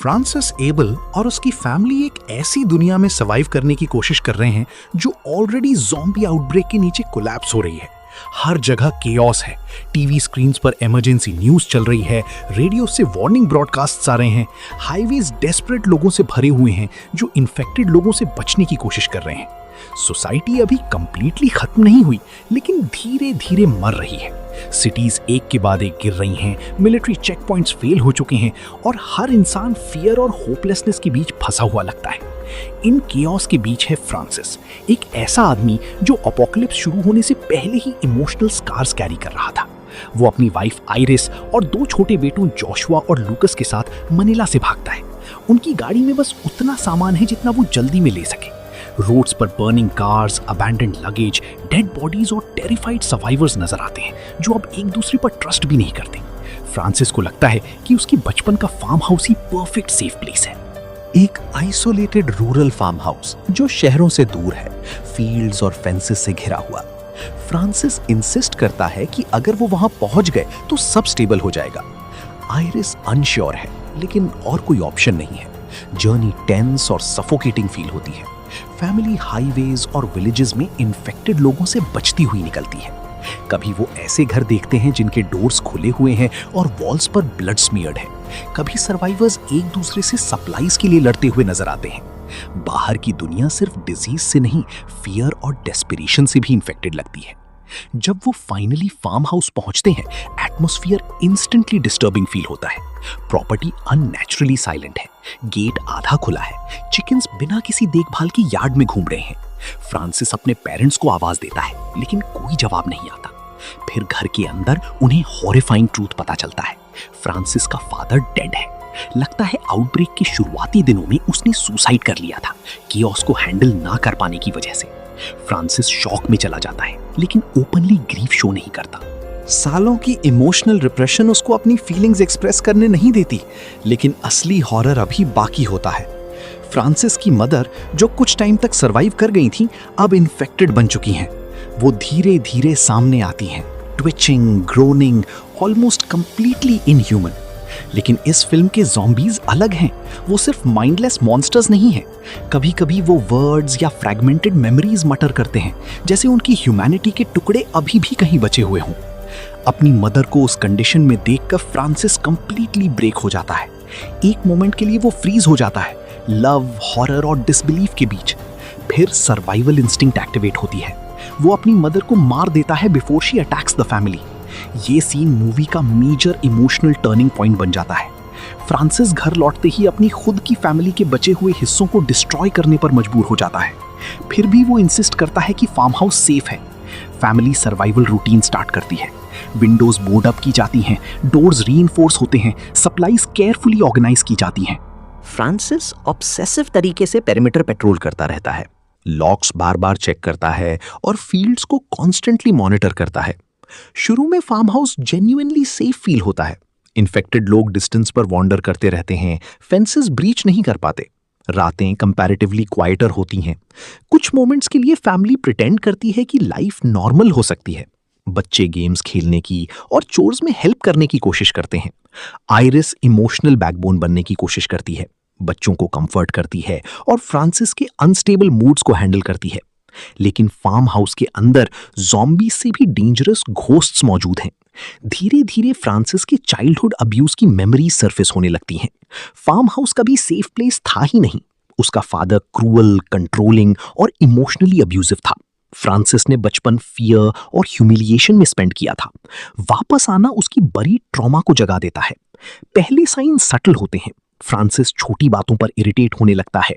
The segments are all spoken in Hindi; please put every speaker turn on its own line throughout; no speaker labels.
फ्रांसिस एबल और उसकी फैमिली एक ऐसी दुनिया में सर्वाइव करने की कोशिश कर रहे हैं जो ऑलरेडी ज़ॉम्बी आउटब्रेक के नीचे कोलैप्स हो रही है। हर जगह केओस है, टीवी स्क्रीन्स पर इमरजेंसी न्यूज चल रही है, रेडियो से वार्निंग ब्रॉडकास्ट्स आ रहे हैं, हाईवेज डेस्परेट लोगों से भरे हुए हैं जो इन्फेक्टेड लोगों से बचने की कोशिश कर रहे हैं। सोसाइटी अभी कंप्लीटली खत्म नहीं हुई, लेकिन धीरे धीरे मर रही है। सिटीज एक के बाद एक गिर रही हैं, मिलिट्री चेक पॉइंट्स फेल हो चुके हैं और हर इंसान फियर और होपलेसनेस के बीच फंसा हुआ लगता है। इन केओस के बीच है फ्रांसिस, एक ऐसा आदमी जो अपोकलिप्स शुरू होने से पहले ही इमोशनल स्कार्स कैरी कर रहा था। वो अपनी वाइफ आइरिस और 2 छोटे बेटों जोशुआ और लूकस के साथ मनीला से भागता है। उनकी गाड़ी में बस उतना सामान है जितना वो जल्दी में ले सके। रोड्स पर burning cars, abandoned luggage, dead bodies और टेरिफाइड सर्वाइवर्स नजर आते हैं जो अब एक दूसरे पर ट्रस्ट भी नहीं करते। फ्रांसिस को लगता है कि उसकी बचपन का फार्म हाउस ही परफेक्ट सेफ प्लेस है,
एक आइसोलेटेड रूरल फार्म हाउस जो शहरों से दूर है, फील्ड्स और फेंसेस से घिरा हुआ। फ्रांसिस इंसिस्ट करता है कि अगर वो वहां पहुंच गए तो सब स्टेबल हो जाएगा। आइरिस अनश्योर है, लेकिन और कोई ऑप्शन नहीं है। जर्नी टेंस और सफोकेटिंग फील होती है। फैमिली हाईवेज और विलेजेस में इन्फेक्टेड लोगों से बचती हुई निकलती है। कभी वो ऐसे घर देखते हैं जिनके डोर्स खुले हुए हैं और वॉल्स पर ब्लड स्मियर्ड है। कभी सर्वाइवर्स एक दूसरे से सप्लाईज के लिए लड़ते हुए नजर आते हैं। बाहर की दुनिया सिर्फ डिजीज से नहीं, फियर और डेस्परेशन से भी इन्फेक्टेड लगती है। जब वो फाइनली फार्म हाउस पहुंचते हैं, एटमॉस्फेयर इंस्टेंटली डिस्टर्बिंग फील होता है। प्रॉपर्टी अननेचुरली साइलेंट है, गेट आधा खुला है, चिकन्स बिना किसी देखभाल के यार्ड में घूम रहे हैं। फ्रांसिस अपने पेरेंट्स को आवाज देता है, लेकिन कोई जवाब नहीं आता। फिर घर के अंदर उन्हें हॉरिफाइंग ट्रूथ पता चलता है। फ्रांसिस का फादर डेड है। लगता है आउटब्रेक के शुरुआती दिनों में उसने सुसाइड कर लिया था, केओस को हैंडल ना कर पाने की वजह से। फ्रांसिस शॉक में चला जाता है, लेकिन ओपनली ग्रीफ शो नहीं करता।
सालों की इमोशनल रिप्रेशन उसको अपनी फीलिंग्स एक्सप्रेस करने नहीं देती, लेकिन असली हॉरर अभी बाकी होता है। फ्रांसिस की मदर, जो कुछ टाइम तक सरवाइव कर गई थी, अब इन्फेक्टेड बन चुकी हैं। वो धीरे धीरे सामने आती हैं, twitching, groaning, almost completely inhuman. लेकिन इस फिल्म के ज़ॉम्बीज अलग हैं। वो सिर्फ माइंडलेस मॉन्स्टर्स नहीं हैं। कभी कभी वो वर्ड्स या फ्रैगमेंटेड मेमोरीज मटर करते हैं, जैसे उनकी ह्यूमैनिटी के टुकड़े अभी भी कहीं बचे हुए हों। अपनी मदर को उस कंडीशन में देखकर फ्रांसिस कंप्लीटली ब्रेक हो जाता है। एक मोमेंट के लिए वो फ्रीज हो जाता है, लव, हॉरर और डिसबिलीफ के बीच। फिर सर्वाइवल इंस्टिंक्ट एक्टिवेट होती है। वो अपनी मदर को मार देता है before she attacks the family. ये सीन मूवी का मेजर इमोशनल टर्निंग पॉइंट बन जाता है। फ्रांसिस घर लौटते ही अपनी खुद की फैमिली के बचे हुए हिस्सों को डिस्ट्रॉय करने पर मजबूर हो जाता है। फिर भी वो इंसिस्ट करता है कि फार्म हाउस सेफ है। फैमिली सर्वाइवल रूटीन स्टार्ट करती है। विंडोज बोर्ड अप की जाती हैं, डोर्स रीइंफोर्स होते हैं, सप्लाईज केयरफुली ऑर्गेनाइज की जाती हैं।
फ्रांसिस ऑब्सेसिव तरीके से पेरिमीटर पेट्रोल करता रहता है, लॉक्स बार बार चेक करता है और फील्ड्स को कॉन्स्टेंटली मॉनिटर करता है। शुरू में farm house genuinely safe feel होता है। इन्फेक्टेड लोग डिस्टेंस पर वॉन्डर करते रहते हैं, फेंसेस ब्रीच नहीं कर पाते, रातें कंपैरेटिवली क्वाइटर होती हैं। कुछ मोमेंट्स के लिए फैमिली प्रिटेंड करती है कि लाइफ नॉर्मल हो सकती है। बच्चे गेम्स खेलने की और चोर्स में हेल्प करने की कोशिश करते हैं। आइरिस इमोशनल बैकबोन बनने की कोशिश करती है, बच्चों को कंफर्ट करती है और फ्रांसिस के अनस्टेबल मूड्स को हैंडल करती है। लेकिन फार्म हाउस के अंदर ज़ॉम्बी से भी डेंजरस घोस्ट्स मौजूद हैं। धीरे धीरे फ्रांसिस के चाइल्डहुड अब्यूज की मेमोरीज सरफेस होने लगती हैं। फार्म हाउस कभी सेफ प्लेस था ही नहीं। उसका फादर क्रूअल, कंट्रोलिंग और इमोशनली अब्यूजिव था। फ्रांसिस ने बचपन फियर और ह्यूमिलिएशन में स्पेंड किया था। वापस आना उसकी बड़ी ट्रॉमा को जगा देता है। पहले साइन सटल होते हैं। फ्रांसिस छोटी बातों पर इरिटेट होने लगता है।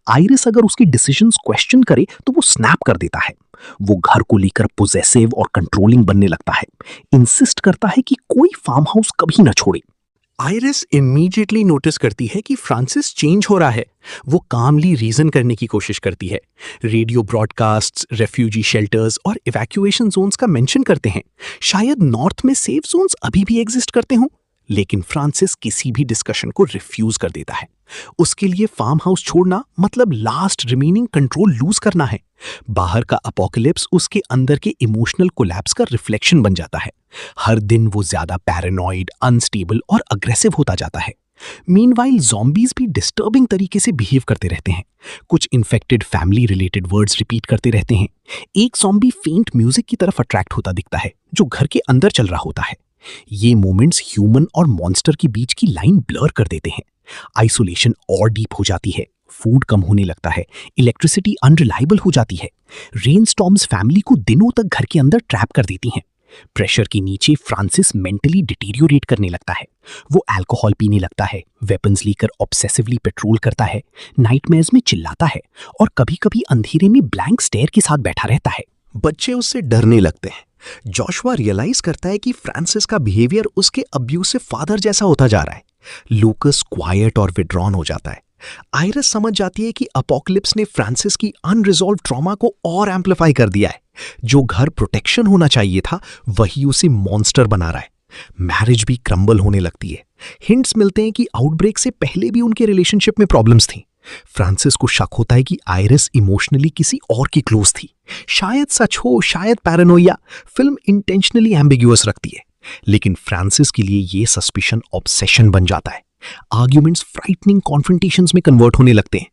आइरिस अगर उसकी डिसीजंस क्वेश्चन करे तो वो स्नैप कर देता है। वो घर को लेकर पोजेसिव और कंट्रोलिंग बनने लगता है। इंसिस्ट करता है कि कोई फार्म हाउस कभी न छोड़े।
आइरिस इमीडिएटली नोटिस करती है कि फ्रांसिस चेंज हो रहा है। वो कामली रीजन करने की कोशिश करती है। रेडियो ब्रॉडकास्ट्स, रेफ्यूजी शेल्टर्स और इवैक्यूएशन जोन्स का मेंशन करते हैं। शायद नॉर्थ में सेफ जोन्स अभी भी एग्जिस्ट करते हों, लेकिन फ्रांसिस किसी भी डिस्कशन को रिफ्यूज कर देता है। उसके लिए फार्म हाउस छोड़ना मतलब लास्ट रिमेनिंग कंट्रोल लूज करना है। बाहर का अपोकलिप्स उसके अंदर के इमोशनल कोलैप्स का रिफ्लेक्शन बन जाता है। हर दिन वो ज्यादा पैरानॉइड, अनस्टेबल और अग्रेसिव होता जाता है। मीनवाइल ज़ॉम्बीज भी डिस्टर्बिंग तरीके से बिहेव करते रहते हैं। कुछ infected family related words repeat करते रहते हैं। एक ज़ॉम्बी फेंट म्यूजिक की तरफ अट्रैक्ट होता दिखता है जो घर के अंदर चल रहा होता है। ये मोमेंट्स ह्यूमन और मॉन्स्टर के बीच की लाइन ब्लर कर देते हैं। आइसोलेशन और डीप हो जाती है, फूड कम होने लगता है, इलेक्ट्रिसिटी अनरिलायबल हो जाती है। रेन स्टॉर्म्स फैमिली को दिनों तक घर के अंदर ट्रैप कर देती हैं। प्रेशर के नीचे फ्रांसिस मेंटली डिटीरियोरेट करने लगता है। वो अल्कोहल पीने लगता है, वेपन्स लेकर ऑब्सेसिवली पेट्रोल करता है, नाइटमेयर्स में चिल्लाता है और कभी-कभी अंधेरे में ब्लैंक स्टेयर के साथ बैठा रहता है।
बच्चे उससे डरने लगते हैं। जोशुआ रियलाइज करता है कि फ्रांसिस का बिहेवियर उसके अब्यूसिव फादर जैसा होता जा रहा है। लूकस क्वाइट और विड्रॉन हो जाता है। आयरिस समझ जाती है कि अपोकलिप्स ने फ्रांसिस की अनरिजॉल्व ट्रॉमा को और एम्पलीफाई कर दिया है। जो घर प्रोटेक्शन होना चाहिए था वही उसे मॉन्स्टर बना रहा है। मैरिज भी क्रम्बल होने लगती है। हिंट्स मिलते हैं कि आउटब्रेक से पहले भी उनके रिलेशनशिप में प्रॉब्लम्स थी। फ्रांसिस को शक होता है कि आयरिस इमोशनली किसी और की क्लोज थी। शायद सच हो, शायद पैरानोइया। फिल्म इंटेंशनली एम्बिग्युअस रखती है, लेकिन फ्रांसिस के लिए ये सस्पिशन ऑब्सेशन बन जाता है। आर्ग्यूमेंट्स फ्राइटनिंग कॉन्फ्रंटेशंस में कन्वर्ट होने लगते हैं।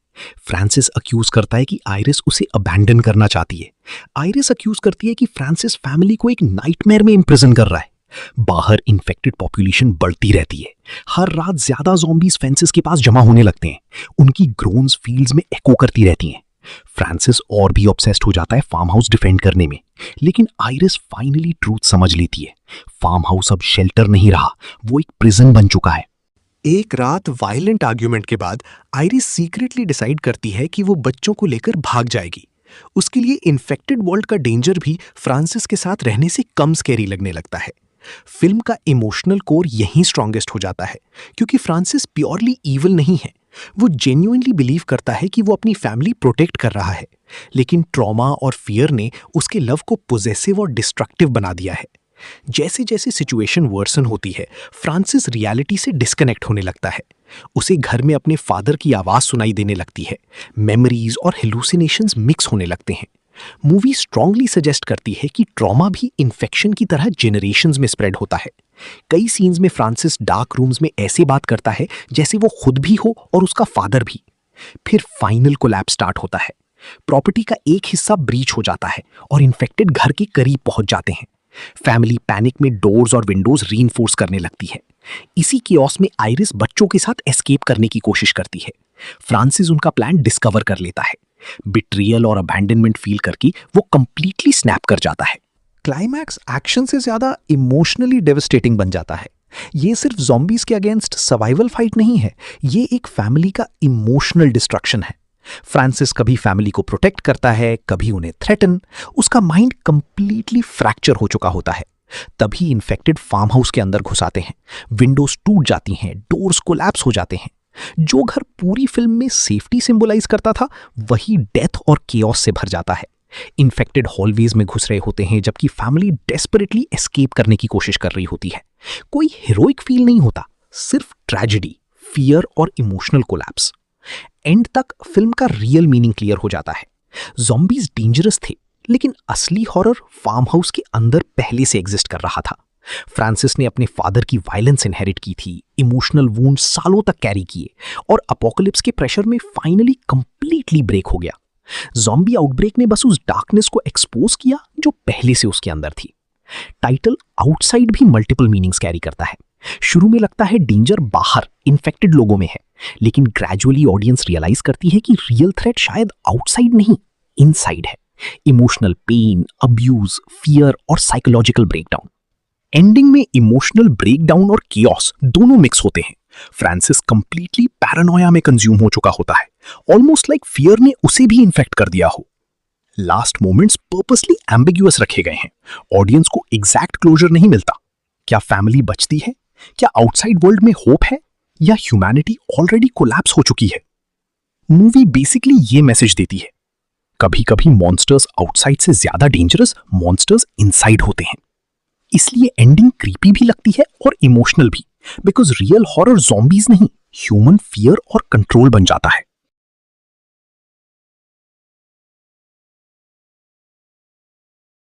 फ्रांसिस अक्यूज करता है कि आयरिस उसे अबैंडन करना चाहती है। आयरिस अक्यूज करती है कि फ्रांसिस फैमिली को एक नाइटमेयर में इंप्रिजन कर रहा है। बाहर इन्फेक्टेड पॉपुलेशन बढ़ती रहती है। हर रात ज्यादा ज़ॉम्बीज फेंसेस के पास जमा होने लगते हैं। उनकी ग्रोन्स फील्ड्स में एको करती रहती हैं। फ्रांसिस और भी ऑब्सेस्ड हो जाता है फार्म हाउस डिफेंड करने में, लेकिन आयरिस फाइनली ट्रूथ समझ लेती है। फार्म हाउस अब शेल्टर नहीं रहा, वो एक प्रिजन बन चुका है।
एक रात वायलेंट आर्ग्यूमेंट के बाद आयरिस सीक्रेटली डिसाइड करती है कि वो बच्चों को लेकर भाग जाएगी। उसके लिए इन्फेक्टेड वर्ल्ड का डेंजर भी फ्रांसिस के साथ रहने से कम स्कैरी लगने लगता है। फिल्म का इमोशनल कोर यहीं स्ट्रॉन्गेस्ट हो जाता है, क्योंकि फ्रांसिस प्योरली ईविल नहीं है। वो जेन्युइनली बिलीव करता है कि वो अपनी फैमिली प्रोटेक्ट कर रहा है, लेकिन ट्रॉमा और फियर ने उसके लव को पॉजेसिव और डिस्ट्रक्टिव बना दिया है। जैसे जैसे सिचुएशन वर्सन होती है, फ्रांसिस रियलिटी से डिस्कनेक्ट होने लगता है। उसे घर में अपने फादर की आवाज़ सुनाई देने लगती है। मेमोरीज और हेलुसिनेशंस मिक्स होने लगते हैं। मूवी स्ट्रांगली सजेस्ट करती है कि ट्रॉमा भी इन्फेक्शन की तरह जेनरेशंस में स्प्रेड होता है। कई सीन्स में फ्रांसिस डार्क रूम्स में ऐसे बात करता है जैसे वो खुद भी हो और उसका फादर भी। फिर फाइनल कोलैप्स स्टार्ट होता है। प्रॉपर्टी का एक हिस्सा ब्रीच हो जाता है और इन्फेक्टेड घर के करीब पहुंच जाते हैं। फैमिली पैनिक में डोर्स और विंडोज रीइंफोर्स करने लगती है। इसी कियोस में आयरिस बच्चों के साथ एस्केप करने की कोशिश करती है। फ्रांसिस उनका प्लान डिस्कवर कर लेता है। बिट्रियल और अबैंडनमेंट फील करके वो कंप्लीटली स्नैप कर जाता है।
क्लाइमैक्स एक्शन से ज्यादा इमोशनली डेवस्टेटिंग बन जाता है। ये सिर्फ ज़ॉम्बीज के अगेंस्ट सर्वाइवल फाइट नहीं है, ये एक फैमिली का इमोशनल डिस्ट्रक्शन है। फ्रांसिस कभी फैमिली को प्रोटेक्ट करता है, कभी उन्हें थ्रेटन। उसका माइंड कंप्लीटली फ्रैक्चर हो चुका होता है। तभी इन्फेक्टेड फार्म हाउस के अंदर घुस आते हैं। विंडोज टूट जाती हैं, डोर्स कोलैप्स हो जाते हैं। जो घर पूरी फिल्म में सेफ्टी सिंबलाइज करता था, वही डेथ और केओस से भर जाता है। इन्फेक्टेड हॉलवेज में घुस रहे होते हैं, जबकि फैमिली डेस्परेटली एस्केप करने की कोशिश कर रही होती है। कोई हीरोइक फील नहीं होता, सिर्फ ट्रेजेडी, फियर और इमोशनल कोलैप्स। एंड तक फिल्म का रियल मीनिंग क्लियर हो जाता है। ज़ॉम्बीज डेंजरस थे, लेकिन असली हॉरर फार्म हाउस के अंदर पहले से एग्जिस्ट कर रहा था। फ्रांसिस ने अपने फादर की वायलेंस इनहेरिट की थी, इमोशनल वूंड सालों तक कैरी किए और अपोकलिप्स के प्रेशर में फाइनली कंप्लीटली ब्रेक हो गया। ज़ॉम्बी आउटब्रेक ने बस उस डार्कनेस को एक्सपोज किया जो पहले से उसके अंदर थी। टाइटल आउटसाइड भी मल्टीपल मीनिंग्स कैरी करता है। शुरू में लगता है डेंजर बाहर इन्फेक्टेड लोगों में है, लेकिन ग्रेजुअली ऑडियंस रियलाइज करती है कि रियल थ्रेट शायद आउटसाइड नहीं, इनसाइड है। इमोशनल पेन, अब्यूज, फियर और साइकोलॉजिकल ब्रेकडाउन। एंडिंग में इमोशनल ब्रेकडाउन और कियोस दोनों मिक्स होते हैं। फ्रांसिस कंप्लीटली पैरानोया में कंज्यूम हो चुका होता है, ऑलमोस्ट लाइक फियर ने उसे भी इन्फेक्ट कर दिया हो। लास्ट मोमेंट्स पर्पसली एम्बिग्युअस रखे गए हैं। ऑडियंस को एग्जैक्ट क्लोजर नहीं मिलता। क्या फैमिली बचती है? क्या आउटसाइड वर्ल्ड में होप है? या ह्यूमैनिटी ऑलरेडी कोलैप्स हो चुकी है? मूवी बेसिकली ये मैसेज देती है, कभी कभी मॉन्स्टर्स आउटसाइड से ज्यादा डेंजरस मॉन्स्टर्स इनसाइड होते हैं। इसलिए एंडिंग क्रीपी भी लगती है और इमोशनल भी, बिकॉज रियल हॉरर ज़ॉम्बीज नहीं, ह्यूमन फियर और कंट्रोल बन जाता है।